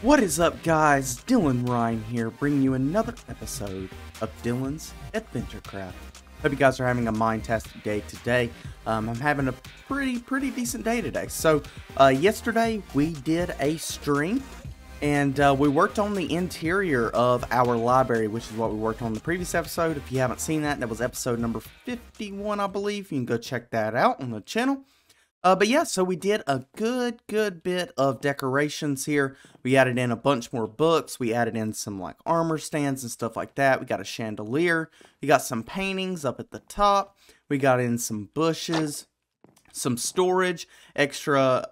What is up, guys? Dylanrhyne here, bringing you another episode of Dylan's AdventureCraft. Hope you guys are having a mind-tastic day today. I'm having a pretty decent day today. So, yesterday we did a stream, and we worked on the interior of our library, which is what we worked on in the previous episode. If you haven't seen that, that was episode number 51, I believe. You can go check that out on the channel. But yeah, so we did a good bit of decorations here. We added in a bunch more books. We added in some like armor stands and stuff like that. We got a chandelier. We got some paintings up at the top. We got in some bushes, some storage, extra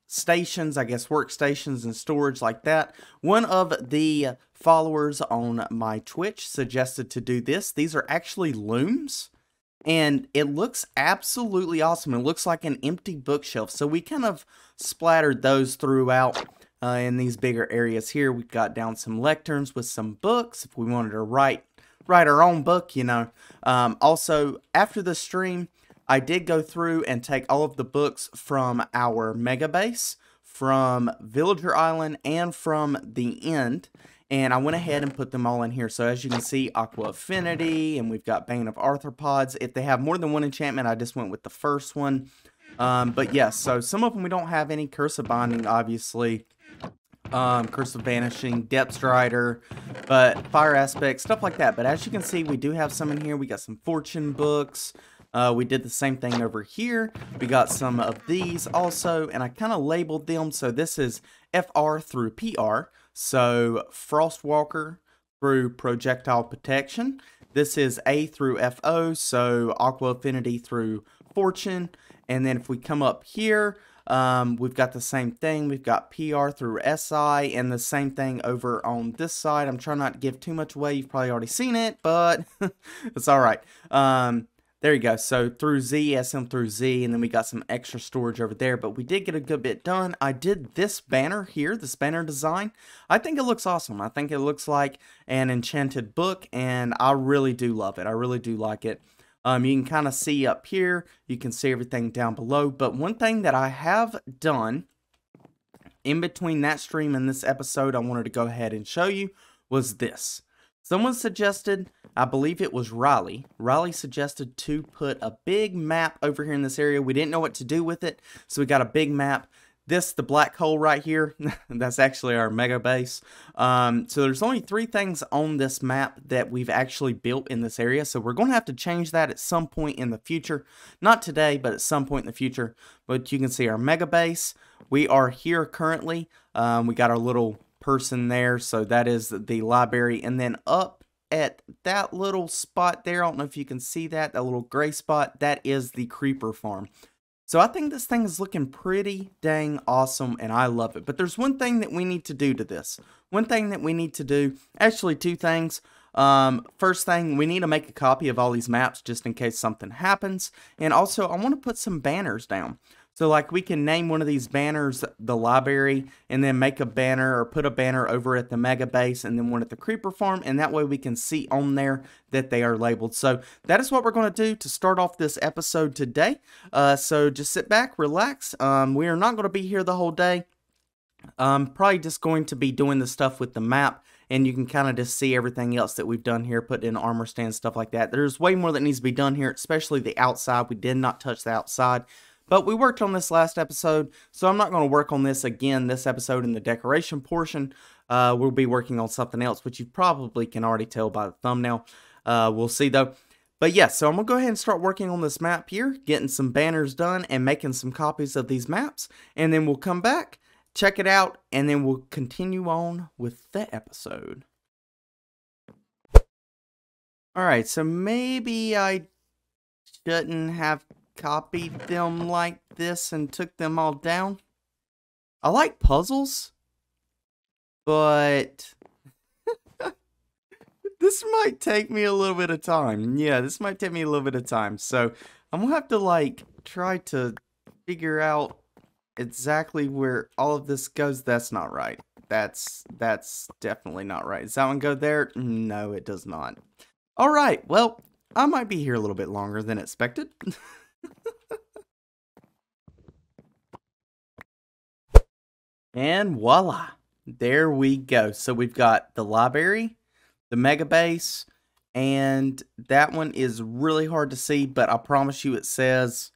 stations, I guess workstations and storage like that. One of the followers on my Twitch suggested to do this. These are actually looms. And it looks absolutely awesome. It looks like an empty bookshelf. So we kind of splattered those throughout in these bigger areas here. We've got down some lecterns with some books if we wanted to write our own book, you know. Also, after the stream, I did go through and take all of the books from our mega base, from Villager Island, and from the end. And I went ahead and put them all in here. So as you can see, Aqua Affinity, and we've got Bane of Arthropods. If they have more than one enchantment, I just went with the first one. But yes, so some of them we don't have any. Curse of Binding, obviously. Curse of Vanishing, Depth Strider, but Fire Aspect, stuff like that. But as you can see, we do have some in here. We got some Fortune books. We did the same thing over here. We got some of these also, and I kind of labeled them. So this is FR through PR. So Frostwalker through Projectile Protection. This is A through FO, so Aqua Affinity through Fortune. And then if we come up here, we've got the same thing. We've got PR through SI, and the same thing over on this side. I'm trying not to give too much away. You've probably already seen it, but it's all right. There you go. So through Z, SM through Z, and then we got some extra storage over there, but we did get a good bit done. I did this banner here, this banner design. I think it looks awesome. I think it looks like an enchanted book, and I really do love it. I really do like it. You can kind of see up here. You can see everything down below, but one thing that I have done in between that stream and this episode I wanted to go ahead and show you was this. Someone suggested, I believe it was Riley. Riley suggested to put a big map over here in this area. We didn't know what to do with it, so we got a big map. This, the black hole right here, that's actually our mega base. So there's only 3 things on this map that we've actually built in this area. So we're going to have to change that at some point in the future. Not today, but at some point in the future. But you can see our mega base. We are here currently. We got our little person there, so that is the library, and then up at that little spot there, I don't know if you can see that little gray spot, that is the creeper farm. So I think this thing is looking pretty dang awesome, and I love it. But there's one thing that we need to do to this. One thing that we need to do, actually 2 things. First thing, we need to make a copy of all these maps just in case something happens, and also I want to put some banners down. So like we can name one of these banners the library, and then make a banner or put a banner over at the mega base, and then one at the creeper farm, and that way we can see on there that they are labeled. So that is what we're going to do to start off this episode today. So just sit back, relax. We are not going to be here the whole day. Probably just going to be doing the stuff with the map, and you can kind of just see everything else that we've done here, put in armor stands, stuff like that. There's way more that needs to be done here, especially the outside. We did not touch the outside. But we worked on this last episode, so I'm not going to work on this again this episode in the decoration portion. We'll be working on something else, which you probably can already tell by the thumbnail. We'll see, though. But yeah, so I'm going to go ahead and start working on this map here, getting some banners done, and making some copies of these maps. And then we'll come back, check it out, and then we'll continue on with the episode. Alright, so maybe I shouldn't have copied them like this and took them all down. I like puzzles, but this might take me a little bit of time. Yeah, this might take me a little bit of time. So I'm gonna have to like try to figure out exactly where all of this goes. That's not right. That's definitely not right. Does that one go there? No, it does not. All right, well, I might be here a little bit longer than expected. And voila. There we go. So we've got the library, the mega base, and that one is really hard to see, but I promise you it says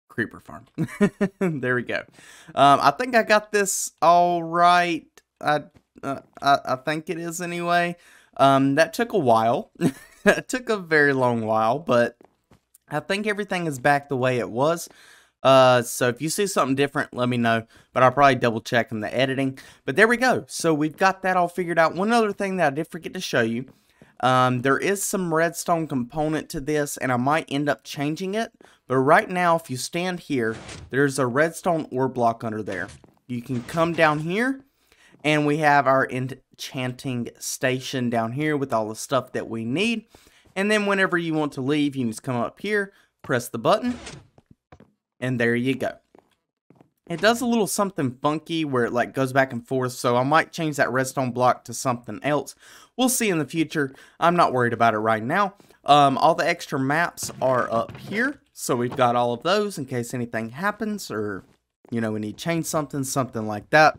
Creeper Farm. There we go. I think I got this all right. I think it is anyway. That took a while. It took a very long while, but I think everything is back the way it was. So if you see something different, let me know, but I'll probably double check in the editing. But there we go. So we've got that all figured out. One other thing that I did forget to show you, there is some redstone component to this, and I might end up changing it. But right now, if you stand here, there's a redstone ore block under there. You can come down here, and we have our enchanting station down here with all the stuff that we need. And then whenever you want to leave, you just come up here, press the button, and there you go. It does a little something funky where it like goes back and forth, so I might change that redstone block to something else. We'll see in the future. I'm not worried about it right now. All the extra maps are up here, so we've got all of those in case anything happens or, you know, we need to change something like that.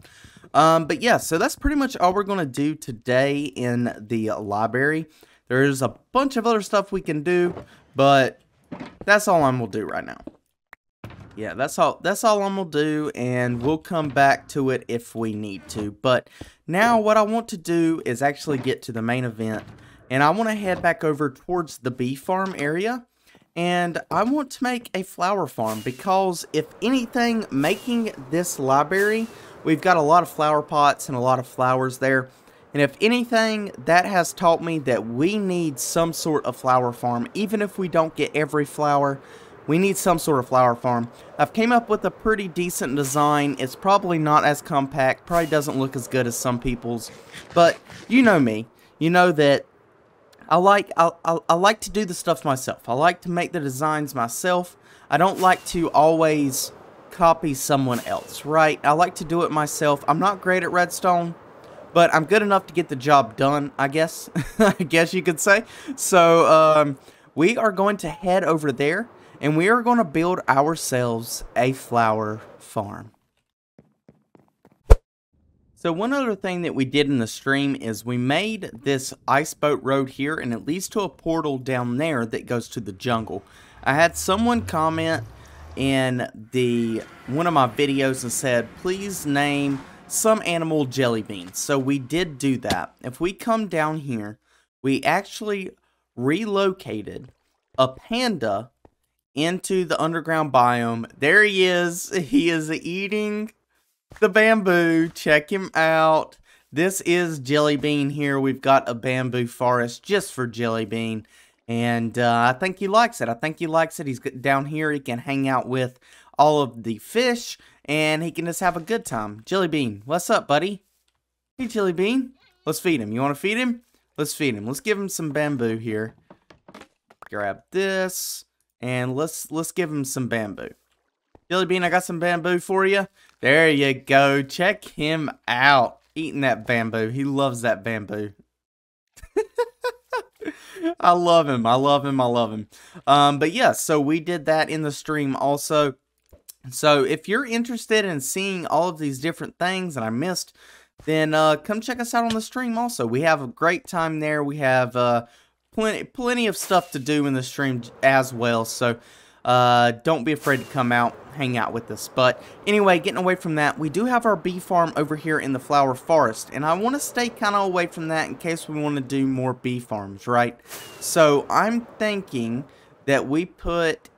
But yeah, so that's pretty much all we're going to do today in the library. There's a bunch of other stuff we can do, but that's all I'm going to do right now. Yeah, that's all I'm going to do, and we'll come back to it if we need to. But now what I want to do is actually get to the main event, and I want to head back over towards the bee farm area, and I want to make a flower farm, because if anything, making this library, we've got a lot of flower pots and a lot of flowers there. And if anything, that has taught me that we need some sort of flower farm. Even if we don't get every flower, we need some sort of flower farm. I've came up with a pretty decent design. It's probably not as compact, probably doesn't look as good as some people's. But you know me. You know that I like to do the stuff myself. I like to make the designs myself. I don't like to always copy someone else, right? I like to do it myself. I'm not great at redstone, but I'm good enough to get the job done, I guess. I guess you could say. So, we are going to head over there, and we are going to build ourselves a flower farm. So one other thing that we did in the stream is we made this ice boat road here, and it leads to a portal down there that goes to the jungle. I had someone comment in one of my videos and said, please name some animal jelly beans. So we did do that. If we come down here, we actually relocated a panda into the underground biome. There he is. He is eating the bamboo. Check him out. This is Jelly Bean here. We've got a bamboo forest just for Jelly Bean. And I think he likes it. I think he likes it. He's down here. He can hang out with all of the fish, and he can just have a good time. Jelly Bean, what's up, buddy? Hey, Jelly Bean. Let's feed him. You want to feed him? Let's feed him. Let's give him some bamboo here. Grab this, and let's give him some bamboo. Jelly Bean, I got some bamboo for you. There you go. Check him out. Eating that bamboo. He loves that bamboo. I love him. I love him. I love him. But yeah, so we did that in the stream also. So if you're interested in seeing all of these different things that I missed, then come check us out on the stream also. We have a great time there. We have plenty of stuff to do in the stream as well. So don't be afraid to come out, hang out with us. But anyway, getting away from that, we do have our bee farm over here in the flower forest, and I want to stay kind of away from that in case we want to do more bee farms, right? So I'm thinking that we put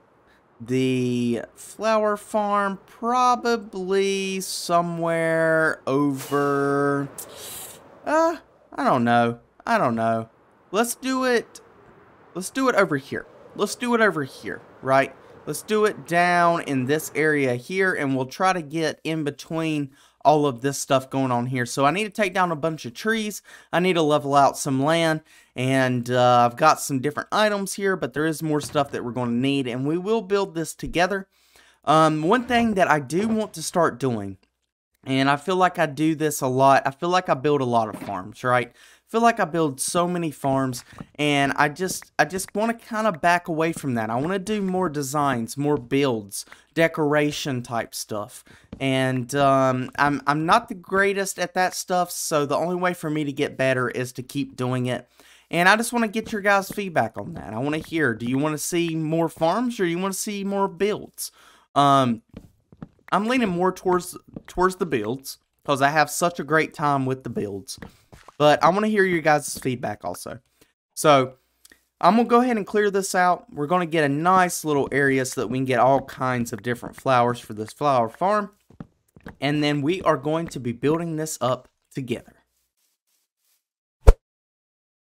the flower farm probably somewhere over, I don't know. Let's do it over here. Let's do it over here, right? Let's do it down in this area here, and we'll try to get in between all of this stuff going on here. So I need to take down a bunch of trees. I need to level out some land, and I've got some different items here, but there is more stuff that we're going to need, and we will build this together. One thing that I do want to start doing And I feel like I do this a lot. I feel like I build a lot of farms, right? I feel like I build so many farms, and I just want to kind of back away from that. I want to do more designs, more builds, decoration type stuff. And I'm not the greatest at that stuff, so the only way for me to get better is to keep doing it. And I just want to get your guys' feedback on that. I want to hear, do you want to see more farms or do you want to see more builds? I'm leaning more towards the builds because I have such a great time with the builds. But I want to hear your guys' feedback also. So I'm going to go ahead and clear this out. We're going to get a nice little area so that we can get all kinds of different flowers for this flower farm. And then we are going to be building this up together.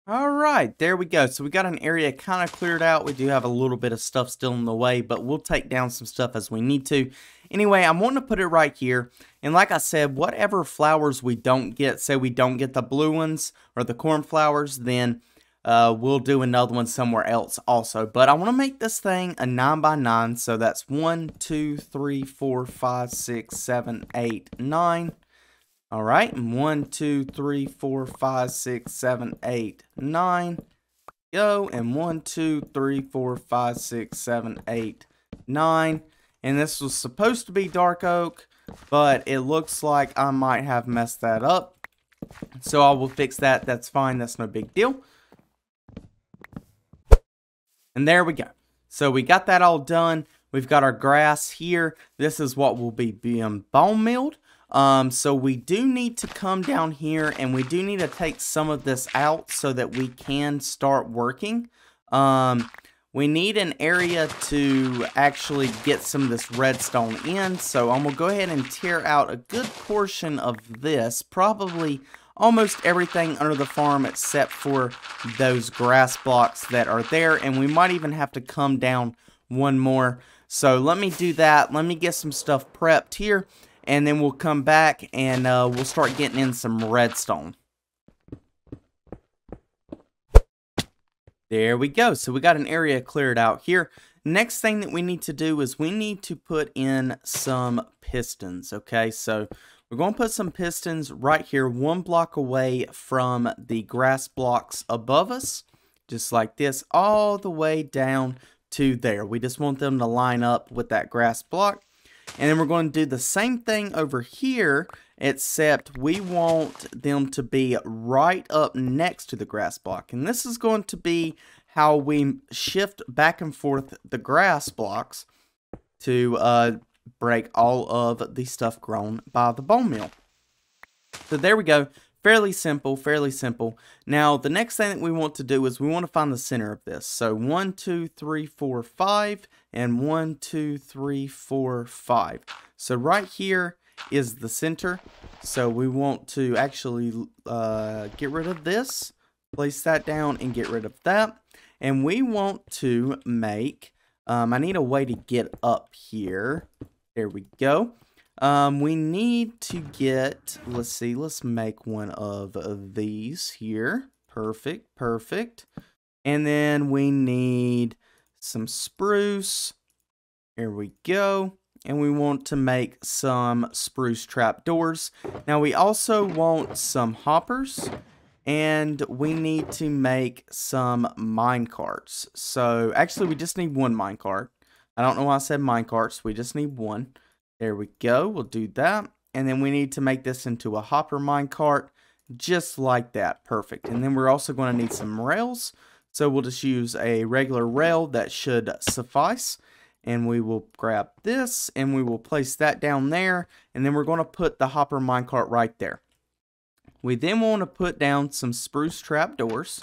Alright, there we go. So we got an area kind of cleared out. We do have a little bit of stuff still in the way, but we'll take down some stuff as we need to. Anyway, I'm wanting to put it right here. And like I said, whatever flowers we don't get, say we don't get the blue ones or the cornflowers, then we'll do another one somewhere else also. But I want to make this thing a 9x9. So that's 1, 2, 3, 4, 5, 6, 7, 8, 9. All right, 1, 2, 3, 4, 5, 6, 7, 8, 9. Go, and 1, 2, 3, 4, 5, 6, 7, 8, 9. And this was supposed to be dark oak, but it looks like I might have messed that up. So I will fix that. That's fine. That's no big deal. And there we go. So we got that all done. We've got our grass here. This is what will be being bone milled. So we do need to come down here and we do need to take some of this out so that we can start working. We need an area to actually get some of this redstone in. So I'm going to go ahead and tear out a good portion of this, probably almost everything under the farm except for those grass blocks that are there. And we might even have to come down one more. So let me do that. Let me get some stuff prepped here. And then we'll come back and we'll start getting in some redstone. There we go. So we got an area cleared out here. Next thing that we need to do is we need to put in some pistons. Okay, so we're going to put some pistons right here, 1 block away from the grass blocks above us. Just like this, all the way down to there. We just want them to line up with that grass block. And then we're going to do the same thing over here, except we want them to be right up next to the grass block. And this is going to be how we shift back and forth the grass blocks to break all of the stuff grown by the bone meal. So there we go. Fairly simple, fairly simple. Now, the next thing that we want to do is we want to find the center of this. So 1, 2, 3, 4, 5, and 1, 2, 3, 4, 5. So right here is the center. So we want to actually get rid of this, place that down, and get rid of that. And we want to make, I need a way to get up here. There we go. We need to get, let's see, let's make one of these here. Perfect, perfect. And then we need some spruce. Here we go. And we want to make some spruce trapdoors. Now we also want some hoppers. And we need to make some mine carts. So actually we just need 1 mine cart. I don't know why I said mine carts. We just need 1. There we go. We'll do that. And then we need to make this into a hopper minecart, just like that. Perfect. And then we're also going to need some rails. So we'll just use a regular rail that should suffice. And we will grab this and we will place that down there. And then we're going to put the hopper minecart right there. We then want to put down some spruce trapdoors,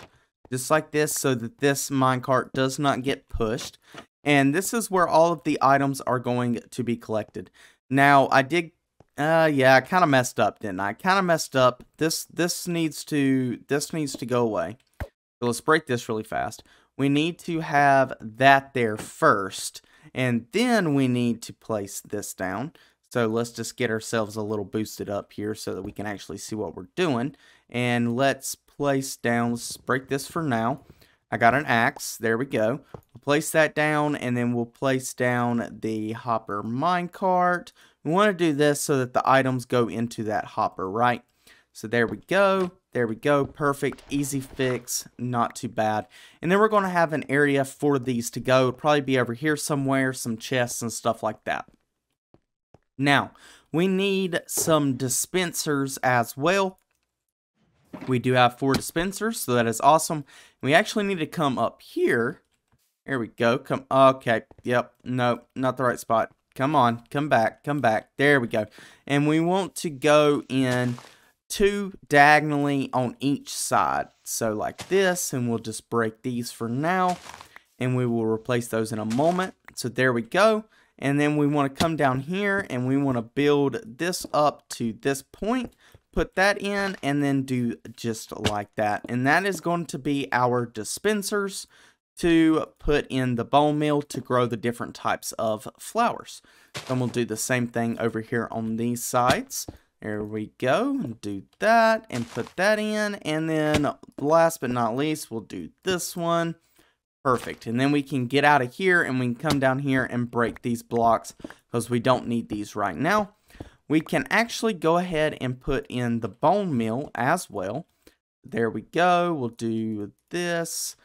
just like this, so that this minecart does not get pushed. And this is where all of the items are going to be collected. Now, I did, yeah, I kind of messed up, didn't I? I kind of messed up. This needs to go away. So let's break this really fast. We need to have that there first, and then we need to place this down. So let's just get ourselves a little boosted up here so that we can actually see what we're doing. And let's place down, let's break this for now. I got an axe. There we go. We'll place that down, and then we'll place down the hopper minecart. We want to do this so that the items go into that hopper, right? So there we go. There we go. Perfect. Easy fix. Not too bad. And then we're going to have an area for these to go. It'll probably be over here somewhere, some chests and stuff like that. Now, we need some dispensers as well. We do have 4 dispensers, so that is awesome. We actually need to come up here. There we go. Okay. Yep. No, not the right spot. Come on. Come back. Come back. There we go. And we want to go in 2 diagonally on each side. So like this, and we'll just break these for now. And we will replace those in a moment. So there we go. And then we want to come down here and we want to build this up to this point. Put that in and then do just like that. And that is going to be our dispensers to put in the bone meal to grow the different types of flowers. Then we'll do the same thing over here on these sides. There we go. Do that and put that in. And then last but not least, we'll do this one. Perfect. And then we can get out of here and we can come down here and break these blocks because we don't need these right now. We can actually go ahead and put in the bone meal as well. There we go. We'll do this.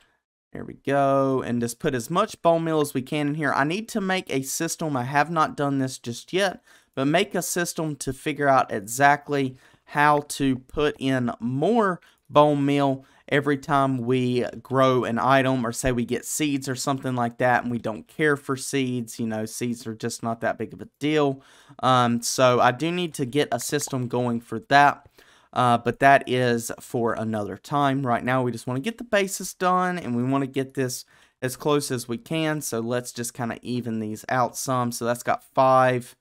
There we go. And just put as much bone meal as we can in here. I need to make a system. I have not done this just yet, but make a system to figure out exactly how to put in more bone meal every time we grow an item, or say we get seeds or something like that and we don't care for seeds. You know, seeds are just not that big of a deal. So I do need to get a system going for that. But that is for another time. Right now we just want to get the basis done and we want to get this as close as we can. So let's just kind of even these out some. So that's got 5.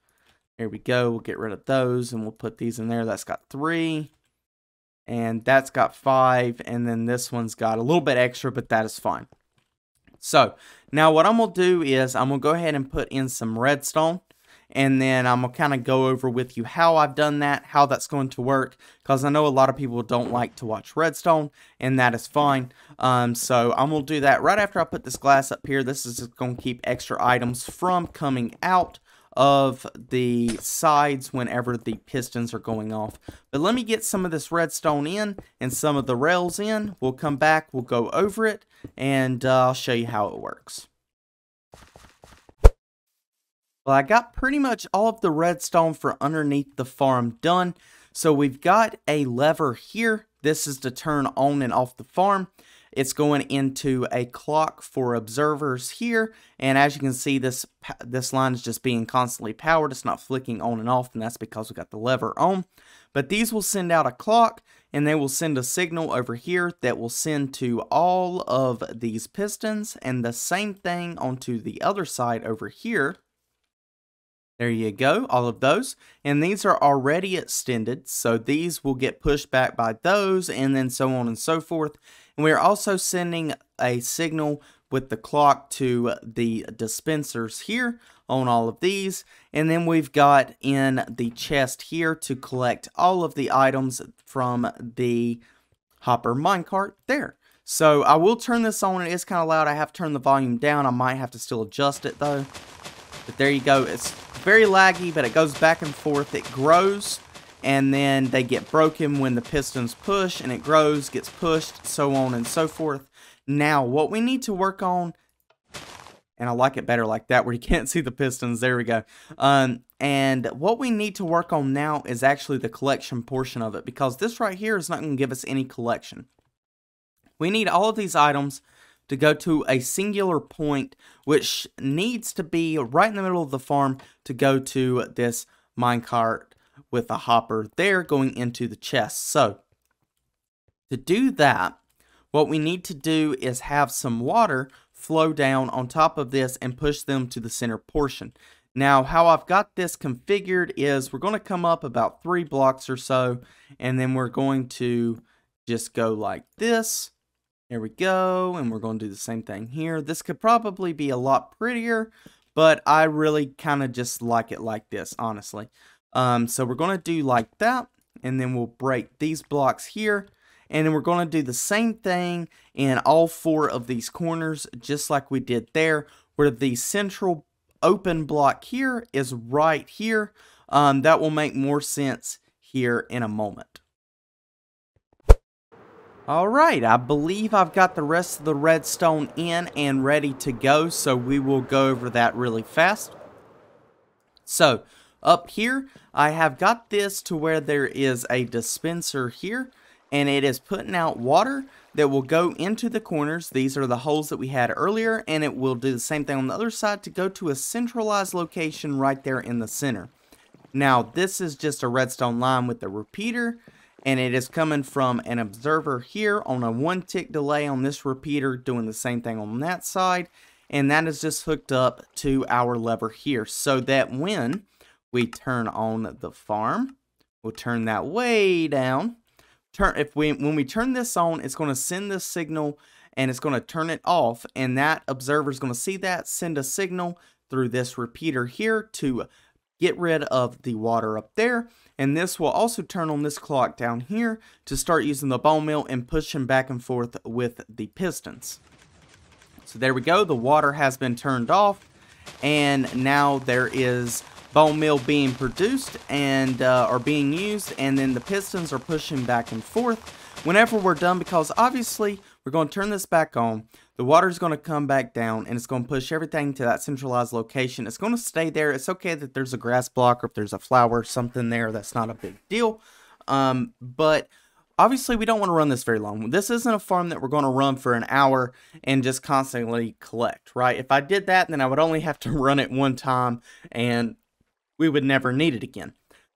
There we go. We'll get rid of those and we'll put these in there. That's got 3. And that's got 5, and then this one's got a little bit extra, but that is fine. So, now what I'm going to do is I'm going to go ahead and put in some redstone, and then I'm going to kind of go over with you how I've done that, how that's going to work, because I know a lot of people don't like to watch redstone, and that is fine. So, I'm going to do that right after I put this glass up here. This is just going to keep extra items from coming out of the sides whenever the pistons are going off. But let me get some of this redstone in and some of the rails in. We'll come back, we'll go over it, and I'll show you how it works. Well, I got pretty much all of the redstone for underneath the farm done. So we've got a lever here. This is to turn on and off the farm. It's going into a clock for observers here, and as you can see, this line is just being constantly powered. It's not flicking on and off, and that's because we got the lever on. But these will send out a clock, and they will send a signal over here that will send to all of these pistons, and the same thing onto the other side over here. There you go, all of those. And these are already extended, so these will get pushed back by those, and then so on and so forth. And we are also sending a signal with the clock to the dispensers here on all of these. And then we've got in the chest here to collect all of the items from the hopper minecart there. So I will turn this on. It is kind of loud. I have turned the volume down. I might have to still adjust it though. But there you go. It's very laggy, but it goes back and forth. It grows, and then they get broken when the pistons push, and it grows, gets pushed, so on and so forth. Now, what we need to work on, and I like it better like that, where you can't see the pistons. There we go. And what we need to work on now is actually the collection portion of it, because this right here is not going to give us any collection. We need all of these items to go to a singular point, which needs to be right in the middle of the farm to go to this minecart with a hopper there going into the chest. So, to do that, what we need to do is have some water flow down on top of this and push them to the center portion. Now, how I've got this configured is we're going to come up about 3 blocks or so, and then we're going to just go like this. There we go, and we're going to do the same thing here. This could probably be a lot prettier, but I really kind of just like it like this, honestly. So we're going to do like that, and then we'll break these blocks here, and then we're going to do the same thing in all 4 of these corners, just like we did there, where the central open block here is right here. that will make more sense here in a moment. Alright, I believe I've got the rest of the redstone in and ready to go, so we will go over that really fast. So, up here, I have got this to where there is a dispenser here, and it is putting out water that will go into the corners. These are the holes that we had earlier, and it will do the same thing on the other side to go to a centralized location right there in the center. Now, this is just a redstone line with a repeater, and it is coming from an observer here on a 1 tick delay on this repeater, doing the same thing on that side, and that is just hooked up to our lever here, so that when we turn on the farm, we'll turn that way down. When we turn this on, it's going to send this signal, and it's going to turn it off, and that observer is going to see that, send a signal through this repeater here to get rid of the water up there, and this will also turn on this clock down here to start using the bone mill and pushing back and forth with the pistons. So there we go, the water has been turned off, and now there is bone meal being produced and are being used, and then the pistons are pushing back and forth whenever we're done, because obviously we're going to turn this back on. The water is going to come back down, and it's going to push everything to that centralized location. It's going to stay there. It's okay that there's a grass block or if there's a flower or something there. That's not a big deal. But obviously we don't want to run this very long. This isn't a farm that we're going to run for an hour and just constantly collect, right? If I did that, then I would only have to run it one time, and we would never need it again.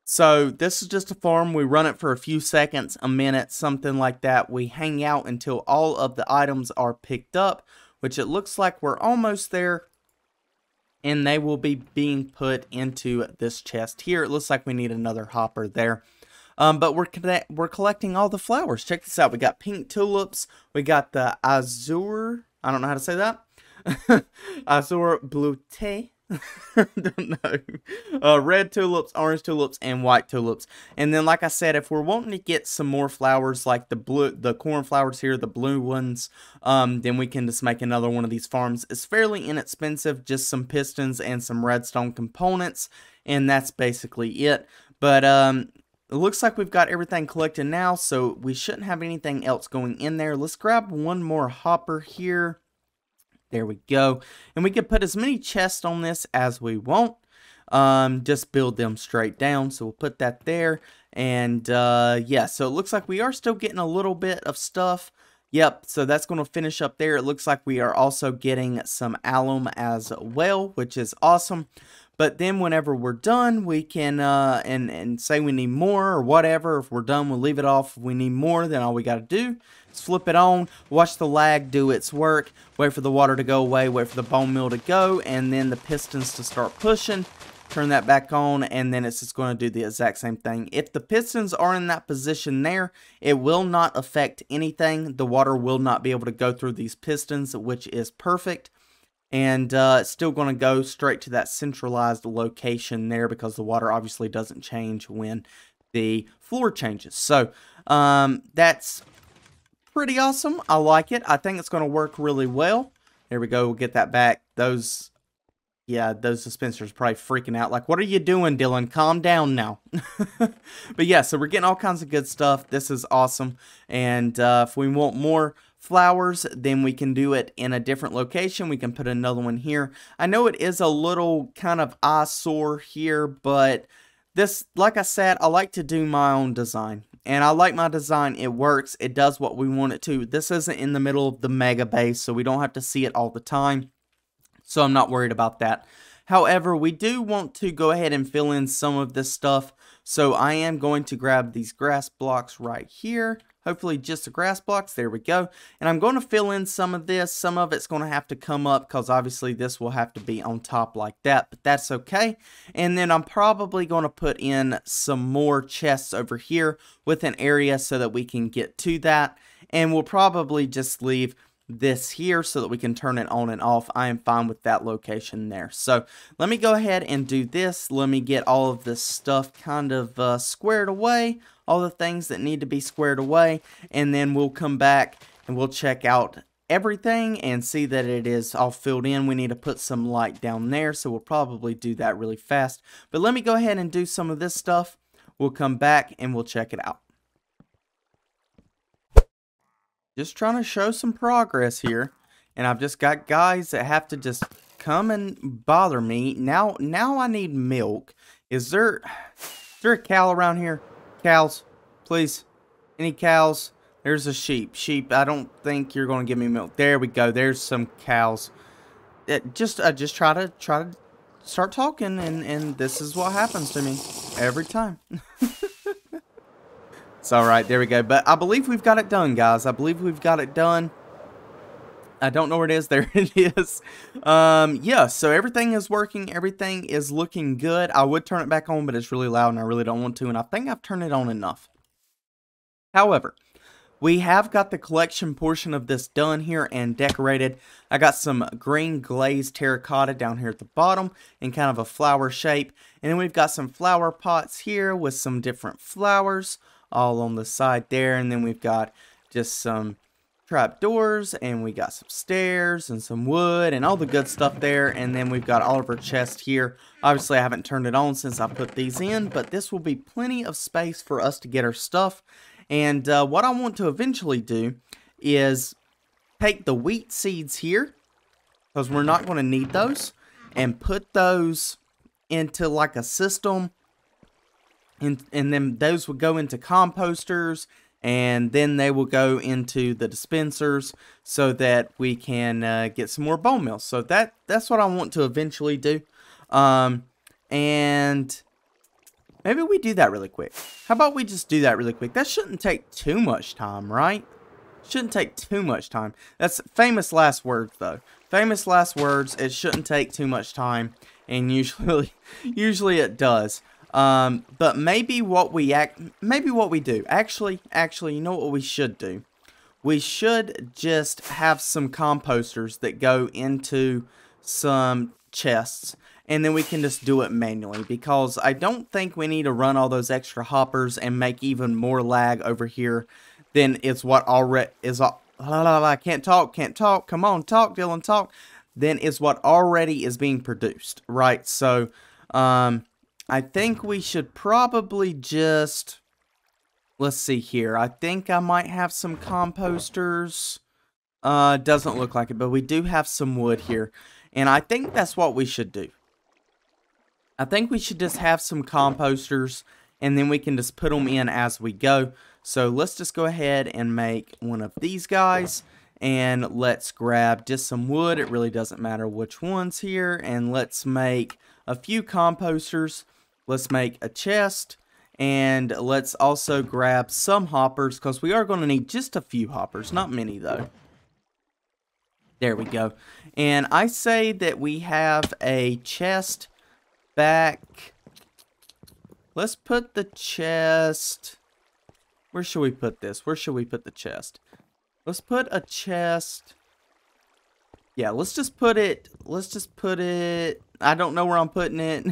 So this is just a farm. We run it for a few seconds, a minute, something like that. We hang out until all of the items are picked up, which it looks like we're almost there, and they will be being put into this chest here. It looks like we need another hopper there. But we're collecting all the flowers. Check this out. We got pink tulips. We got the azure. I don't know how to say that. Azure bleuté. Don't know. Red tulips, orange tulips, and white tulips. And then, like I said, if we're wanting to get some more flowers like the corn flowers here, the blue ones, then we can just make another one of these farms. It's fairly inexpensive, just some pistons and some redstone components, and that's basically it. But it looks like we've got everything collected now, so we shouldn't have anything else going in there. Let's grab one more hopper here. There we go. And we can put as many chests on this as we want. Just build them straight down. So we'll put that there. And yeah, so it looks like we are still getting a little bit of stuff. Yep, so that's going to finish up there. It looks like we are also getting some alum as well, which is awesome. But then whenever we're done, we can, and say we need more or whatever. If we're done, we'll leave it off. If we need more, then all we got to do is flip it on, watch the lag do its work, wait for the water to go away, wait for the bone meal to go, and then the pistons to start pushing. Turn that back on, and then it's just going to do the exact same thing. If the pistons are in that position there, it will not affect anything. The water will not be able to go through these pistons, which is perfect. And it's still going to go straight to that centralized location there because the water obviously doesn't change when the floor changes. So that's pretty awesome. I like it. I think it's going to work really well. There we go. We'll get that back. Those dispensers are probably freaking out. Like, what are you doing, Dylan? Calm down now. But yeah, so we're getting all kinds of good stuff. This is awesome. And if we want more flowers, then we can do it in a different location. We can put another one here. I know it is a little kind of eyesore here, but this, like I said, I like to do my own design. And I like my design. It works. It does what we want it to. This isn't in the middle of the mega base, so we don't have to see it all the time. So I'm not worried about that. However, we do want to go ahead and fill in some of this stuff. So I am going to grab these grass blocks right here. Hopefully just the grass blocks. There we go. And I'm going to fill in some of this. Some of it's going to have to come up because obviously this will have to be on top like that. But that's okay. And then I'm probably going to put in some more chests over here with an area so that we can get to that. And we'll probably just leave this here so that we can turn it on and off. I am fine with that location there. So let me go ahead and do this. Let me get all of this stuff kind of squared away, all the things that need to be squared away, and then we'll come back and we'll check out everything and see that it is all filled in. We need to put some light down there, so we'll probably do that really fast. But let me go ahead and do some of this stuff. We'll come back and we'll check it out. Just trying to show some progress here. And I've just got guys that have to just come and bother me. Now I need milk. Is there a cow around here? Cows, please. Any cows? There's a sheep. Sheep, I don't think you're going to give me milk. There we go. There's some cows. I just try to start talking, and this is what happens to me every time. It's alright, there we go. But I believe we've got it done, guys. I believe we've got it done. I don't know where it is. There it is. Yeah, so everything is working. Everything is looking good. I would turn it back on, but it's really loud, and I really don't want to. And I think I've turned it on enough. However, we have got the collection portion of this done here and decorated. I got some green glazed terracotta down here at the bottom in kind of a flower shape. And then we've got some flower pots here with some different flowers all on the side there. And then we've got just some trap doors, and we got some stairs and some wood and all the good stuff there. And then we've got all of our chests here. Obviously I haven't turned it on since I put these in, but this will be plenty of space for us to get our stuff. And what I want to eventually do is take the wheat seeds here, because we're not going to need those, and put those into like a system, and then those will go into composters, and then they will go into the dispensers so that we can get some more bone meal. So that's what I want to eventually do. And maybe we do that really quick. How about we just do that really quick? That shouldn't take too much time, right? Shouldn't take too much time. That's famous last words, though. Famous last words. It shouldn't take too much time, and usually it does. But maybe what we do. Actually, you know what we should do? We should just have some composters that go into some chests, and then we can just do it manually, because I don't think we need to run all those extra hoppers and make even more lag over here than is what already is. I can't talk. Come on, talk, Dylan, talk. Then is what already is being produced, right? So, I think we should probably just, let's see here. I think I might have some composters. Doesn't look like it, but we do have some wood here, and I think that's what we should do. I think we should just have some composters, and then we can just put them in as we go. So let's just go ahead and make one of these guys, and let's grab just some wood. It really doesn't matter which ones here, and let's make a few composters. Let's make a chest, and let's also grab some hoppers, because we are going to need just a few hoppers, not many though. There we go. And I say that we have a chest back. Let's put the chest. Where should we put this? Where should we put the chest? Let's put a chest. Yeah, let's just put it. I don't know where I'm putting it.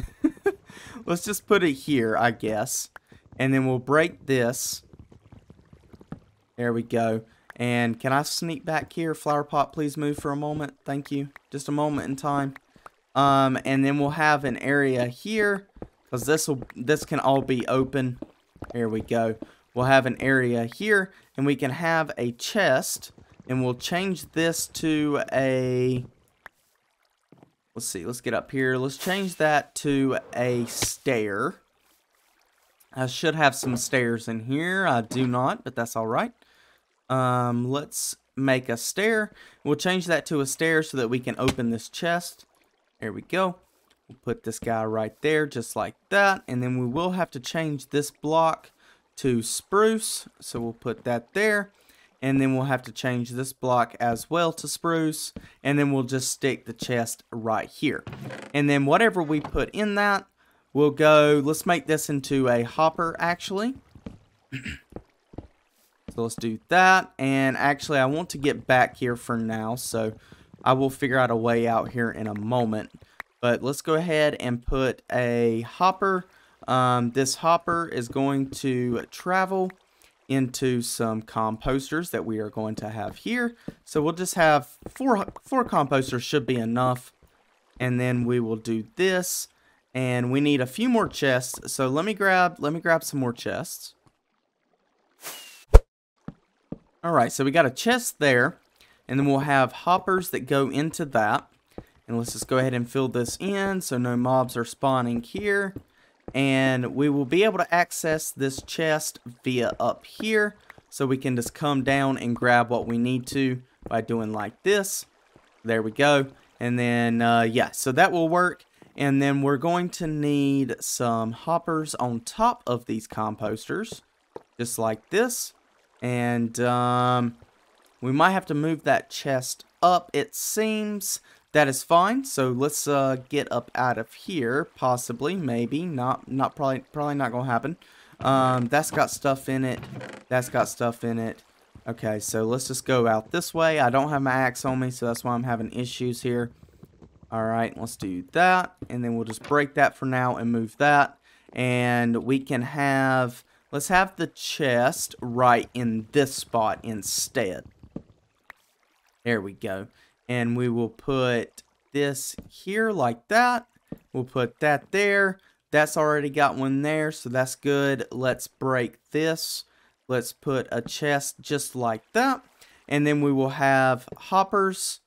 Let's just put it here, I guess. And then we'll break this. There we go. And can I sneak back here? Flower pot, please move for a moment. Thank you. Just a moment in time. And then we'll have an area here, because this can all be open. There we go. We'll have an area here, and we can have a chest, and we'll change this to a, let's see, let's get up here. Let's change that to a stair. I should have some stairs in here. I do not, but that's all right. Let's make a stair. We'll change that to a stair so that we can open this chest. There we go. We'll put this guy right there, just like that. And then we will have to change this block to spruce. So we'll put that there. And then we'll have to change this block as well to spruce. And then we'll just stick the chest right here. And then whatever we put in that, we'll go, let's make this into a hopper, actually. So let's do that. And actually, I want to get back here for now, so I will figure out a way out here in a moment. But let's go ahead and put a hopper. This hopper is going to travel, into some composters that we are going to have here. So we'll just have four composters should be enough. And then we will do this. And we need a few more chests. So let me grab some more chests. Alright, so we got a chest there. And then we'll have hoppers that go into that. And let's just go ahead and fill this in so no mobs are spawning here. And we will be able to access this chest via up here. So we can just come down and grab what we need to by doing like this. There we go. And then, yeah, so that will work. And then we're going to need some hoppers on top of these composters. Just like this. And we might have to move that chest up, it seems. That is fine. So let's get up out of here. Possibly, maybe, probably not gonna happen. That's got stuff in it. That's got stuff in it. Okay, so let's just go out this way. I don't have my axe on me, so that's why I'm having issues here. Alright, let's do that. And then we'll just break that for now and move that. And we can have... Let's have the chest right in this spot instead. There we go. And we will put this here like that. We'll put that there. That's already got one there, so that's good. Let's break this. Let's put a chest just like that. And then we will have hoppers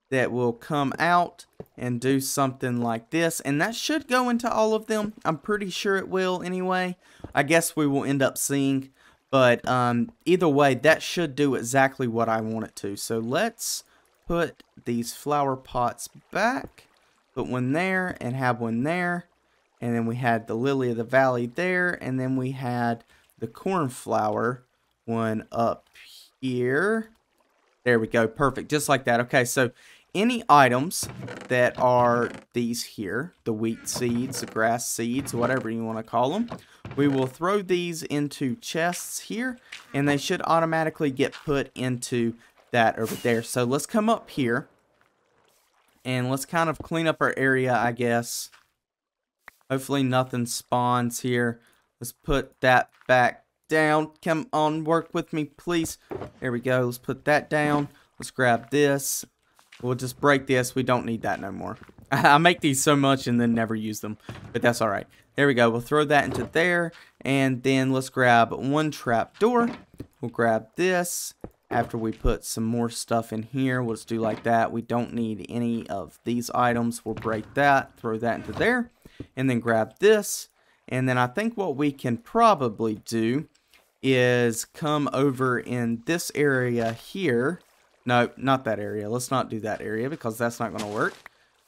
that will come out and do something like this. And that should go into all of them. I'm pretty sure it will anyway. I guess we will end up seeing. But either way, that should do exactly what I want it to. So let's put these flower pots back. Put one there and have one there. And then we had the lily of the valley there. And then we had the cornflower one up here. There we go. Perfect. Just like that. Okay, so any items that are these here, the wheat seeds, the grass seeds, whatever you want to call them, we will throw these into chests here, and they should automatically get put into that over there. So let's come up here, and let's kind of clean up our area, I guess. Hopefully nothing spawns here. Let's put that back down. Come on, work with me, please. There we go. Let's put that down. Let's grab this. We'll just break this. We don't need that no more. I make these so much and then never use them, but that's all right. There we go. We'll throw that into there, and then let's grab one trap door. We'll grab this. After we put some more stuff in here, we'll just do like that. We don't need any of these items. We'll break that, throw that into there, and then grab this. And then I think what we can probably do is come over in this area here. No, not that area. Let's not do that area because that's not going to work.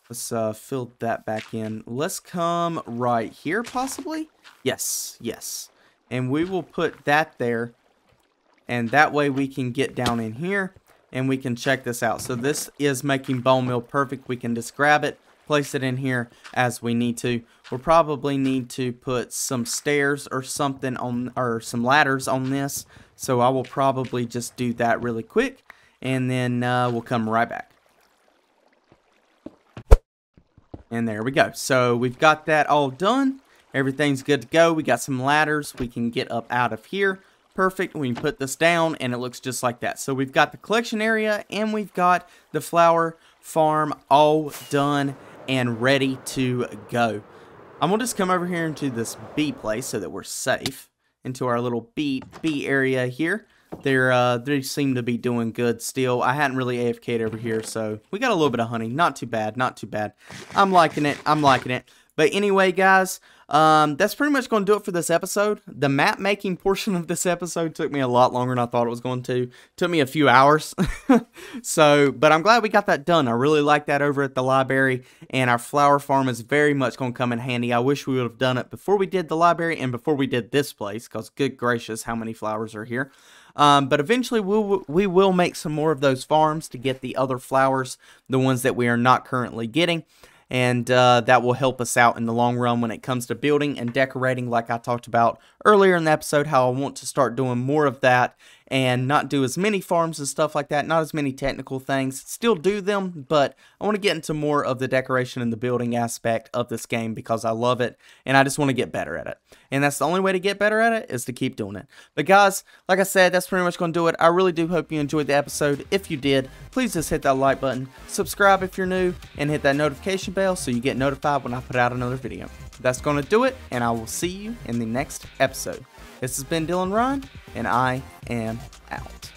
Let's fill that back in. Let's come right here possibly. Yes, yes. And we will put that there. And that way we can get down in here and we can check this out. So this is making bone meal perfect. We can just grab it, place it in here as we need to. We'll probably need to put some stairs or something on, or some ladders on this. So I will probably just do that really quick. And then we'll come right back. And there we go. So we've got that all done. Everything's good to go. We got some ladders. We can get up out of here. Perfect. We can put this down and it looks just like that. So we've got the collection area and we've got the flower farm all done and ready to go. I'm going to just come over here into this bee place so that we're safe. Into our little bee area here. They seem to be doing good still. I hadn't really AFK'd over here, so we got a little bit of honey. Not too bad, not too bad. I'm liking it, I'm liking it. But anyway, guys, that's pretty much going to do it for this episode. The map making portion of this episode took me a lot longer than I thought it was going to. Took me a few hours. But I'm glad we got that done. I really like that over at the library, and our flower farm is very much going to come in handy. I wish we would have done it before we did the library and before we did this place, because good gracious, how many flowers are here. But eventually we will make some more of those farms to get the other flowers, the ones that we are not currently getting. And that will help us out in the long run when it comes to building and decorating, like I talked about earlier in the episode, how I want to start doing more of that and not do as many farms and stuff like that, not as many technical things. Still do them, but I want to get into more of the decoration and the building aspect of this game because I love it, and I just want to get better at it. And that's the only way to get better at it, is to keep doing it. But guys, like I said, that's pretty much going to do it. I really do hope you enjoyed the episode. If you did, please just hit that like button, subscribe if you're new, and hit that notification bell so you get notified when I put out another video. That's going to do it, and I will see you in the next episode. This has been Dylanrhyne, and I am out.